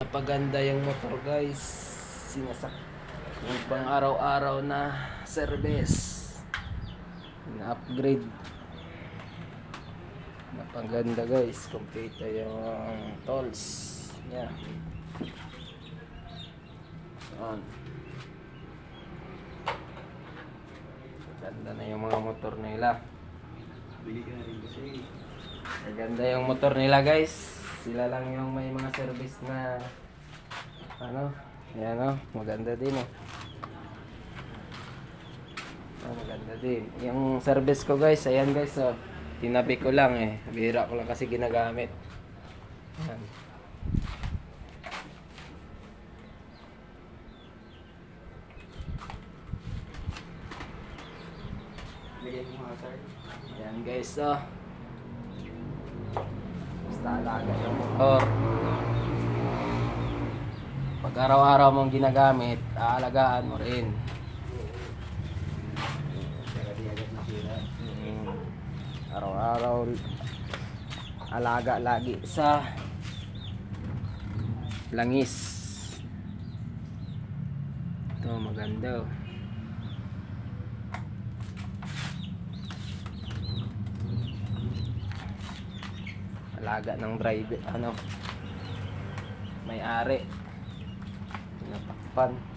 Napaganda yung motor guys. Sinasak yung pang araw-araw na service. Na-upgrade. Napaganda guys. Complete yung tolls. Yeah. On. Ganda na yung mga motor nila. Bili ka na rin kasi. Maganda yung motor nila guys. Sila lang yung may mga service na ano, yan o, maganda din oh. Maganda din. Yung service ko guys, ayan guys oh. Tinabi ko lang eh. Bihira ko lang kasi ginagamit. Ayan. Bigay mo nga sir. Ayan guys oh. Basta alaga yung motor. Pag araw-araw mong ginagamit, aalagaan mo rin. Kaya di agad nasira. Araw-araw alaga lagi sa langis. Ito maganda oh. Alaga ng driver, ano, may-ari. Natakpan.